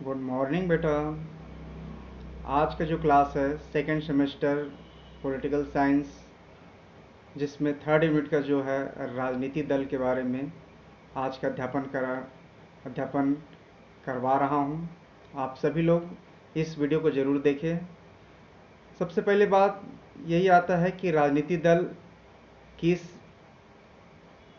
Good morning बेटा। आज का जो क्लास है सेकेंड सेमेस्टर पॉलिटिकल साइंस, जिसमें थर्ड यूनिट का जो है राजनीति दल के बारे में आज का अध्यापन करवा रहा हूँ। आप सभी लोग इस वीडियो को ज़रूर देखें। सबसे पहले बात यही आता है कि राजनीति दल किस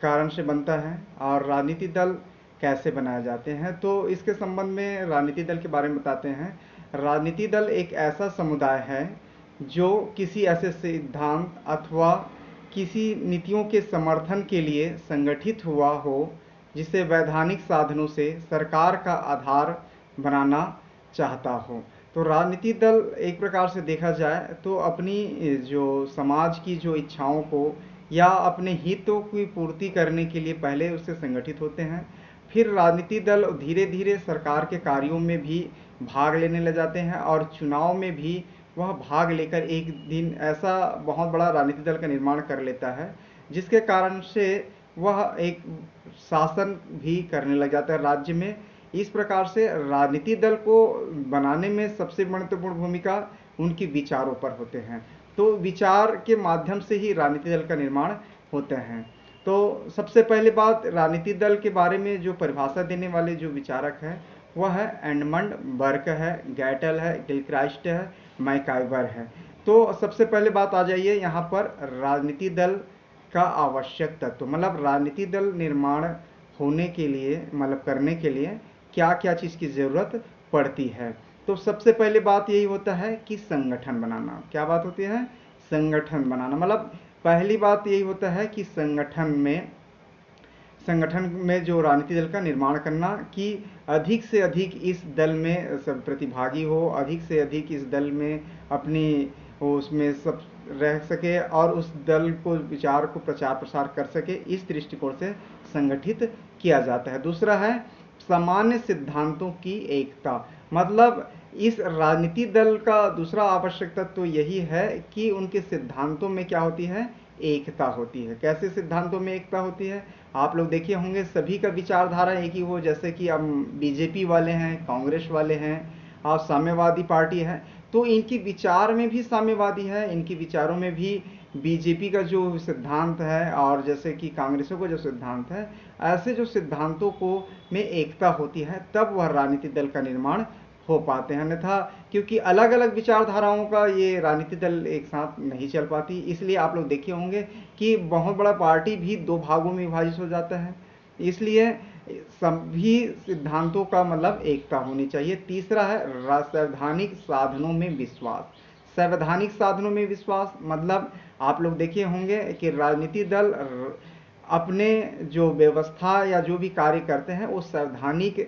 कारण से बनता है और राजनीति दल कैसे बनाए जाते हैं। तो इसके संबंध में राजनीति दल के बारे में बताते हैं। राजनीति दल एक ऐसा समुदाय है जो किसी ऐसे सिद्धांत अथवा किसी नीतियों के समर्थन के लिए संगठित हुआ हो जिसे वैधानिक साधनों से सरकार का आधार बनाना चाहता हो। तो राजनीति दल एक प्रकार से देखा जाए तो अपनी जो समाज की जो इच्छाओं को या अपने हितों की पूर्ति करने के लिए पहले उससे संगठित होते हैं। फिर राजनीति दल धीरे धीरे सरकार के कार्यों में भी भाग लेने लग जाते हैं और चुनाव में भी वह भाग लेकर एक दिन ऐसा बहुत बड़ा राजनीति दल का निर्माण कर लेता है जिसके कारण से वह एक शासन भी करने लग जाता है राज्य में। इस प्रकार से राजनीति दल को बनाने में सबसे महत्वपूर्ण भूमिका उनके विचारों पर होते हैं। तो विचार के माध्यम से ही राजनीति दल का निर्माण होते हैं। तो सबसे पहले बात राजनीति दल के बारे में जो परिभाषा देने वाले जो विचारक हैं वह है एडमंड बर्क है, गैटल है, गिलक्राइस्ट है, मैकाइवर है। तो सबसे पहले बात आ जाइए यहाँ पर राजनीति दल का आवश्यक तत्व, मतलब राजनीति दल निर्माण होने के लिए, मतलब करने के लिए क्या क्या चीज़ की ज़रूरत पड़ती है। तो सबसे पहले बात यही होता है कि संगठन बनाना। क्या बात होती है? संगठन बनाना। मतलब पहली बात यही होता है कि संगठन में जो राजनीति दल का निर्माण करना कि अधिक से अधिक इस दल में सब प्रतिभागी हो, अधिक से अधिक इस दल में अपनी उसमें सब रह सके और उस दल को विचार को प्रचार प्रसार कर सके, इस दृष्टिकोण से संगठित किया जाता है। दूसरा है सामान्य सिद्धांतों की एकता। मतलब इस राजनीति दल का दूसरा आवश्यक तत्व तो यही है कि उनके सिद्धांतों में क्या होती है? एकता होती है। कैसे सिद्धांतों में एकता होती है? आप लोग देखे होंगे सभी का विचारधारा एक ही हो, जैसे कि अब बीजेपी वाले हैं, कांग्रेस वाले हैं और साम्यवादी पार्टी है, तो इनकी विचार में भी साम्यवादी है, इनकी विचारों में भी बीजेपी का जो सिद्धांत है और जैसे कि कांग्रेसों का जो सिद्धांत है, ऐसे जो सिद्धांतों को में एकता होती है तब वह राजनीतिक दल का निर्माण हो पाते हैं। अन्यथा क्योंकि अलग अलग विचारधाराओं का ये राजनीतिक दल एक साथ नहीं चल पाती, इसलिए आप लोग देखे होंगे कि बहुत बड़ा पार्टी भी दो भागों में विभाजित हो जाता है। इसलिए सभी सिद्धांतों का मतलब एकता होनी चाहिए। तीसरा है संवैधानिक साधनों में विश्वास। संवैधानिक साधनों में विश्वास मतलब आप लोग देखे होंगे कि राजनीति दल अपने जो व्यवस्था या जो भी कार्य करते हैं वो संवैधानिक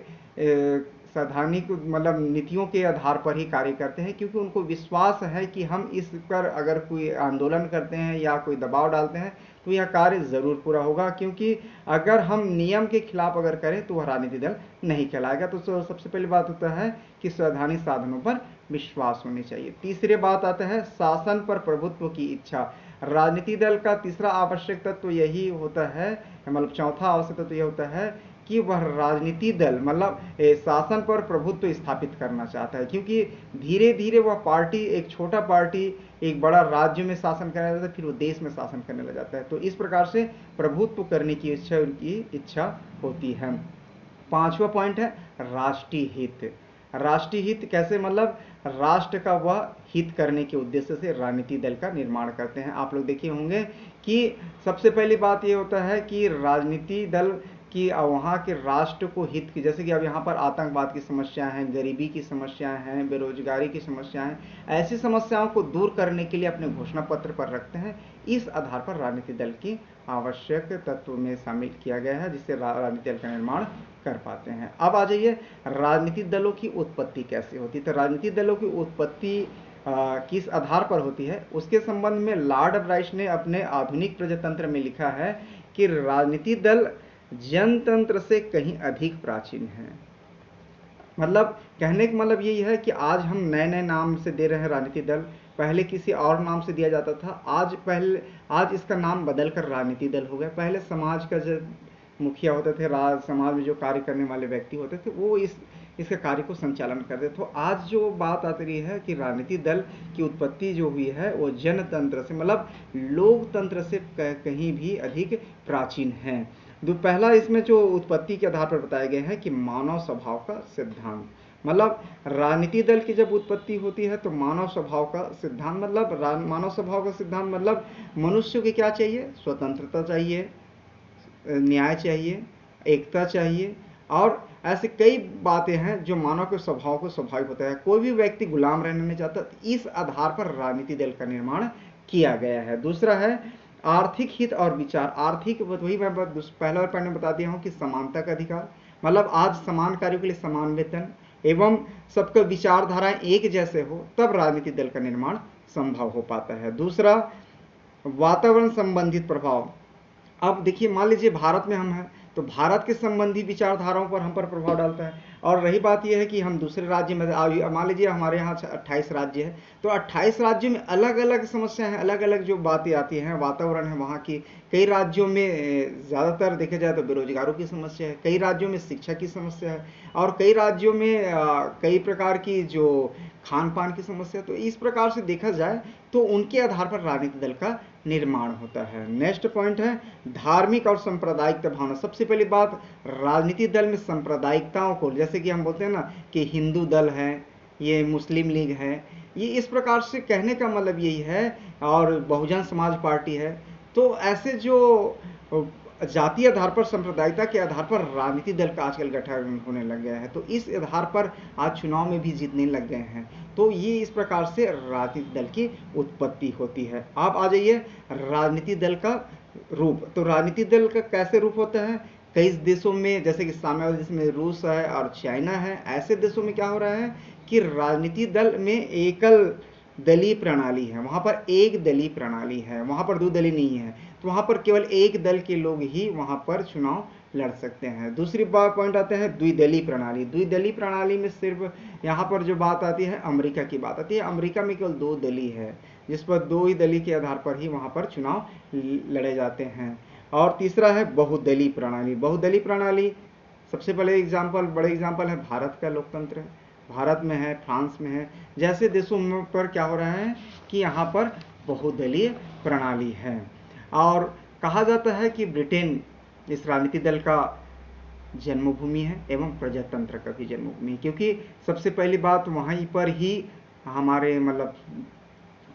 मतलब नीतियों के आधार पर ही कार्य करते हैं, क्योंकि उनको विश्वास है कि हम इस पर अगर कोई आंदोलन करते हैं या कोई दबाव डालते हैं तो यह कार्य ज़रूर पूरा होगा, क्योंकि अगर हम नियम के खिलाफ अगर करें तो वह राजनीति दल नहीं कहलाएगा। तो सबसे पहली बात होता है कि संवैधानिक साधनों पर विश्वास होनी चाहिए। तीसरी बात आता है शासन पर प्रभुत्व की इच्छा। राजनीति दल का तीसरा आवश्यक तत्व तो यही होता है, मतलब चौथा आवश्यक तत्व तो यह होता है कि वह राजनीति दल मतलब शासन पर प्रभुत्व स्थापित करना चाहता है, क्योंकि धीरे धीरे वह पार्टी, एक छोटा पार्टी एक बड़ा राज्य में शासन करने लगता है, फिर वो देश में शासन करने लग जाता है। तो इस प्रकार से प्रभुत्व करने की उनकी इच्छा होती है। पांचवा पॉइंट है राष्ट्रीय हित। राष्ट्रीय हित कैसे? मतलब राष्ट्र का वह हित करने के उद्देश्य से राजनीति दल का निर्माण करते हैं। आप लोग देखे होंगे कि सबसे पहली बात यह होता है कि राजनीति दल कि वहाँ के राष्ट्र को हित की, जैसे कि अब यहाँ पर आतंकवाद की समस्याएं हैं, गरीबी की समस्याएं हैं, बेरोजगारी की समस्याएं हैं, ऐसी समस्याओं को दूर करने के लिए अपने घोषणा पत्र पर रखते हैं। इस आधार पर राजनीति दल की आवश्यक तत्व में शामिल किया गया है, जिससे राजनीति दल का निर्माण कर पाते हैं। अब आ जाइए राजनीतिक दलों की उत्पत्ति कैसे होती है। तो राजनीतिक दलों की उत्पत्ति किस आधार पर होती है उसके संबंध में लॉर्ड ब्राइस ने अपने आधुनिक प्रजातंत्र में लिखा है कि राजनीतिक दल जनतंत्र से कहीं अधिक प्राचीन है। मतलब कहने का मतलब यही है कि आज हम नए नए नाम से दे रहे हैं राजनीतिक दल, पहले किसी और नाम से दिया जाता था, आज इसका नाम बदलकर राजनीतिक दल हो गया। पहले समाज का मुखिया होते थे, समाज में जो कार्य करने वाले व्यक्ति होते थे, वो इसके कार्य को संचालन करते। तो आज जो बात आती रही है कि राजनीतिक दल की उत्पत्ति जो हुई है वो जनतंत्र से, मतलब लोकतंत्र से कहीं भी अधिक प्राचीन है। पहला इसमें जो उत्पत्ति के आधार पर बताए गए हैं कि मानव स्वभाव का सिद्धांत, मतलब राजनीतिक दल की जब उत्पत्ति होती है तो मानव स्वभाव का सिद्धांत, मतलब मानव स्वभाव का सिद्धांत मतलब मनुष्य को क्या चाहिए, स्वतंत्रता चाहिए, न्याय चाहिए, एकता चाहिए, और ऐसे कई बातें हैं जो मानव के स्वभाव को स्वाभाविक होता है। कोई भी व्यक्ति गुलाम रहना नहीं चाहता। इस आधार पर राजनीतिक दल का निर्माण किया गया है। दूसरा है आर्थिक हित और विचार। आर्थिक, वही मैं पहला पॉइंट में बता दिया हूं कि समानता का अधिकार, मतलब आज समान कार्यों के लिए समान वेतन एवं सबका विचारधाराएं एक जैसे हो, तब राजनीतिक दल का निर्माण संभव हो पाता है। दूसरा वातावरण संबंधित प्रभाव। अब देखिए, मान लीजिए भारत में हम हैं तो भारत के संबंधी विचारधाराओं पर हम पर प्रभाव डालता है। और रही बात यह है कि हम दूसरे राज्य में, मान लीजिए हमारे यहाँ 28 राज्य है, तो 28 राज्यों में अलग अलग समस्याएं हैं, अलग अलग जो बातें आती हैं, वातावरण है वहाँ की। कई राज्यों में ज़्यादातर देखा जाए तो बेरोजगारों की समस्या है, कई राज्यों में शिक्षा की समस्या है, और कई राज्यों में कई प्रकार की जो खान पान की समस्या। तो इस प्रकार से देखा जाए तो उनके आधार पर राजनीतिक दल का निर्माण होता है। नेक्स्ट पॉइंट है धार्मिक और सांप्रदायिकता भावना। सबसे पहली बात, राजनीतिक दल में सांप्रदायिकताओं को, जैसे कि हम बोलते हैं ना कि हिंदू दल है, ये मुस्लिम लीग है, ये इस प्रकार से कहने का मतलब यही है, और बहुजन समाज पार्टी है। तो ऐसे जो जातीय आधार पर, सांप्रदायिकता के आधार पर राजनीतिक दल का आजकल गठन होने लग गया है, तो इस आधार पर आज चुनाव में भी जीतने लग गए हैं। तो ये इस प्रकार से राजनीतिक दल की उत्पत्ति होती है। आप आ जाइए राजनीतिक दल का रूप। तो राजनीतिक दल का कैसे रूप होता है? कई देशों में, जैसे कि सामने वाले देश में रूस है और चाइना है, ऐसे देशों में क्या हो रहा है कि राजनीतिक दल में एकल दलीय प्रणाली है, वहां पर एक दलीय प्रणाली है, वहां पर दो दलीय नहीं है। तो वहां पर केवल एक दल के लोग ही वहां पर चुनाव लड़ सकते हैं। दूसरी बात पॉइंट आते हैं द्विदलीय प्रणाली। द्विदलीय प्रणाली में सिर्फ यहाँ पर जो बात आती है अमेरिका की बात आती है। अमेरिका में केवल दो दलीय है, जिस पर दो ही दलीय के आधार पर ही वहां पर चुनाव लड़े जाते हैं। और तीसरा है बहुदलीय प्रणाली। बहुदलीय प्रणाली सबसे पहले एग्जाम्पल, बड़े एग्जाम्पल है भारत का लोकतंत्र, भारत में है, फ्रांस में है, जैसे देशों पर क्या हो रहा है कि यहाँ पर बहुदलीय प्रणाली है। और कहा जाता है कि ब्रिटेन इस राजनीतिक दल का जन्मभूमि है एवं प्रजातंत्र का भी जन्मभूमि है, क्योंकि सबसे पहली बात वहीं पर ही हमारे मतलब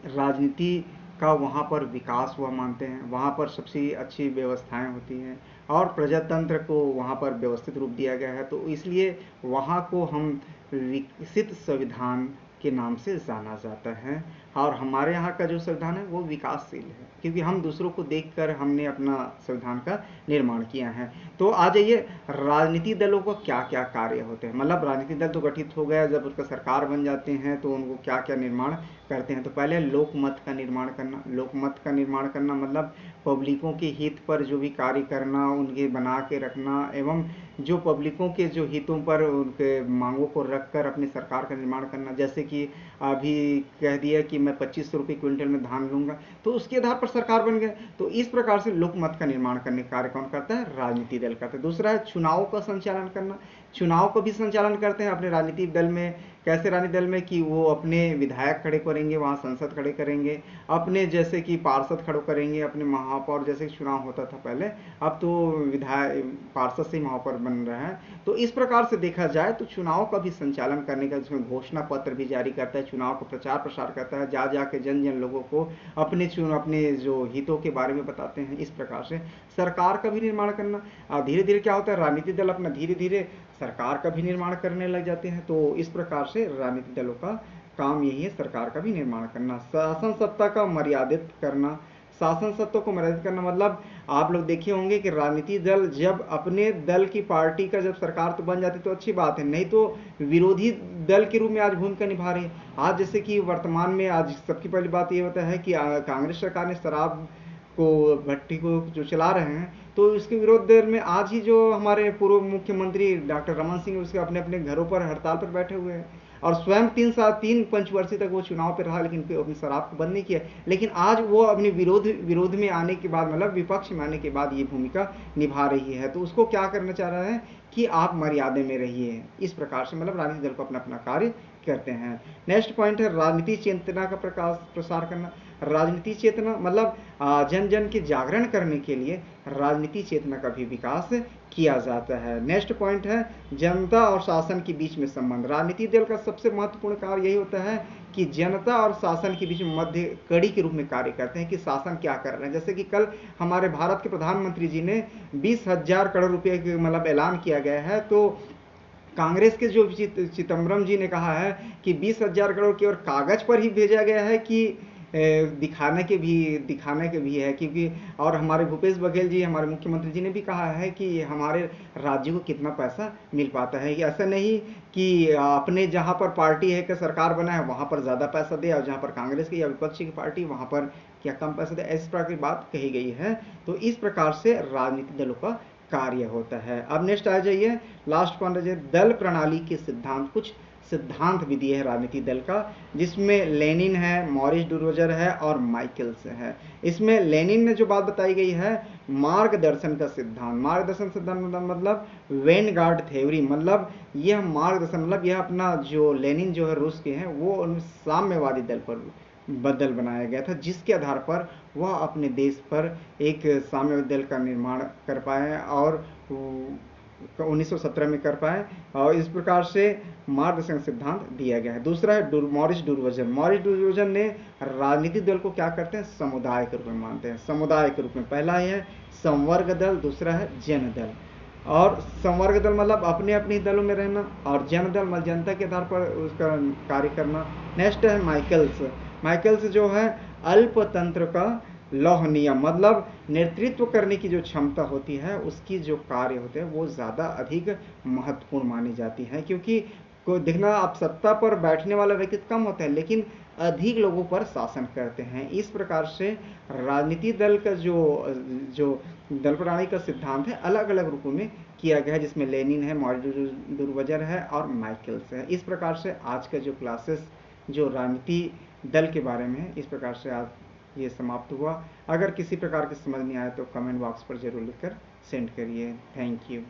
राजनीति का वहाँ पर विकास हुआ मानते हैं, वहाँ पर सबसे अच्छी व्यवस्थाएं होती हैं, और प्रजातंत्र को वहाँ पर व्यवस्थित रूप दिया गया है। तो इसलिए वहाँ को हम विकसित संविधान के नाम से जाना जाता है। और हमारे यहाँ का जो संविधान है वो विकासशील है, क्योंकि हम दूसरों को देखकर हमने अपना संविधान का निर्माण किया है। तो आ जाइए राजनीतिक दलों को क्या क्या कार्य होते हैं। मतलब राजनीतिक दल तो गठित हो गया, जब उसका सरकार बन जाते हैं तो उनको क्या क्या निर्माण करते हैं। तो पहले लोकमत का निर्माण करना। लोकमत का निर्माण करना मतलब पब्लिकों के हित पर जो भी कार्य करना, उनके बना के रखना, एवं जो पब्लिकों के जो हितों पर उनके मांगों को रखकर अपनी सरकार का निर्माण करना। जैसे कि अभी कह दिया कि मैं 2500 रुपये क्विंटल में धान लूंगा, तो उसके आधार पर सरकार बन गए। तो इस प्रकार से लोकमत का निर्माण करने का कार्य कौन करता है? राजनीतिक दल करता है। दूसरा है चुनाव का संचालन करना। चुनाव को भी संचालन करते हैं अपने राजनीतिक दल में। कैसे राजनीतिक दल में कि वो अपने विधायक खड़े करेंगे, वहाँ संसद खड़े करेंगे, अपने जैसे कि पार्षद खड़े करेंगे, अपने महापौर, जैसे चुनाव होता था पहले, अब तो विधायक पार्षद से महापौर बन रहा है। तो इस प्रकार से देखा जाए तो चुनाव का भी संचालन करने का, जिसमें घोषणा पत्र भी जारी करता है, चुनाव का प्रचार प्रसार करता है, जा जाके जन जन लोगों को अपने जो हितों के बारे में बताते हैं। इस प्रकार से सरकार का भी निर्माण करना। धीरे धीरे क्या होता है, राजनीतिक दल अपना धीरे धीरे सरकार का भी निर्माण करने लग जाते हैं। तो इस प्रकार से राजनीतिक दलों का काम यही है, सरकार का भी निर्माण करना। शासन सत्ता का मर्यादित करना। शासन सत्ता को मर्यादित करना मतलब आप लोग देखे होंगे कि राजनीतिक दल जब अपने दल की पार्टी का जब सरकार तो बन जाती तो अच्छी बात है, नहीं तो विरोधी दल के रूप में आज भूमिका निभा रही है। आज जैसे कि वर्तमान में आज सबकी पहली बात ये होता है कि कांग्रेस सरकार ने शराब को, भट्टी को जो चला रहे हैं, तो इसके विरोध में आज ही जो हमारे पूर्व मुख्यमंत्री डॉक्टर रमन सिंह, उसके अपने अपने घरों पर हड़ताल पर बैठे हुए हैं। और स्वयं 3 पंचवर्षीय तक वो चुनाव पे रहा, लेकिन फिर अपनी शराब को बंद नहीं किया। लेकिन आज वो अपने विरोध में आने के बाद, मतलब विपक्ष में आने के बाद ये भूमिका निभा रही है। तो उसको क्या करना चाह रहा है कि आप मर्यादा में रहिए। इस प्रकार से मतलब राजनीतिक दल को अपना अपना कार्य करते हैं। नेक्स्ट पॉइंट है राजनीति चेतना का प्रसार करना। राजनीति चेतना मतलब जन जन के जागरण करने के लिए राजनीति चेतना का भी विकास किया जाता है। नेक्स्ट पॉइंट है जनता और शासन के बीच में संबंध। राजनीतिक दल का सबसे महत्वपूर्ण कार्य यही होता है कि जनता और शासन के बीच में मध्य कड़ी के रूप में कार्य करते हैं कि शासन क्या कर रहे हैं। जैसे कि कल हमारे भारत के प्रधानमंत्री जी ने 20,000 करोड़ रुपए के मतलब ऐलान किया गया है, तो कांग्रेस के जो चिदम्बरम जी ने कहा है कि 20,000 करोड़ केवल कागज पर ही भेजा गया है कि दिखाने के भी है, क्योंकि और हमारे भूपेश बघेल जी, हमारे मुख्यमंत्री जी ने भी कहा है कि हमारे राज्य को कितना पैसा मिल पाता है। ऐसा नहीं कि अपने जहां पर पार्टी है कि सरकार बना है वहां पर ज़्यादा पैसा दे, और जहां पर कांग्रेस की या विपक्षी की पार्टी वहां पर क्या कम पैसा दे, इस प्रकार की बात कही गई है। तो इस प्रकार से राजनीतिक दलों का कार्य होता है। अब नेक्स्ट आ जाइए, लास्ट पॉइंट है दल प्रणाली के सिद्धांत। कुछ सिद्धांत भी दिए हैं राजनीतिक दल का, जिसमें लेनिन है, मॉरिस डुरोजर है और माइकल्स है। इसमें लेनिन ने जो बात बताई गई है मार्गदर्शन का सिद्धांत। मार्गदर्शन सिद्धांत मतलब वेनगार्ड थ्योरी, मतलब यह मार्गदर्शन मतलब यह अपना जो लेनिन जो है रूस के हैं, वो साम्यवादी दल पर बदल बनाया गया था, जिसके आधार पर वह अपने देश पर एक साम्यवादी दल का निर्माण कर पाए और 1917 में कर पाए। और इस प्रकार से मार्गदर्शन सिद्धांत दिया गया है। दूसरा है मॉरिस डुरोजर। मॉरिस डुरोजर ने राजनीतिक दल को क्या करते हैं, समुदाय के रूप में मानते हैं। समुदाय के रूप में पहला है संवर्ग दल, दूसरा है जन दल। और संवर्ग दल मतलब अपने अपने दलों में रहना, और जन दल मतलब जनता के आधार पर उसका कार्य करना। नेक्स्ट है माइकल्स। माइकल्स जो है अल्पतंत्र का लौह नियम, मतलब नेतृत्व करने की जो क्षमता होती है उसकी जो कार्य होते हैं वो ज़्यादा अधिक महत्वपूर्ण मानी जाती है, क्योंकि को देखना आप सत्ता पर बैठने वाला व्यक्ति कम होता है लेकिन अधिक लोगों पर शासन करते हैं। इस प्रकार से राजनीतिक दल का जो दल प्रणाली का सिद्धांत है अलग अलग रूपों में किया गया है, जिसमें लेनिन है, मॉरिस डुरोजर है और माइकल्स है। इस प्रकार से आज का जो क्लासेस जो राजनीति दल के बारे में है, इस प्रकार से आज ये समाप्त हुआ। अगर किसी प्रकार की समझ नहीं आए तो कमेंट बॉक्स पर जरूर लिखकर सेंड करिए। Thank you.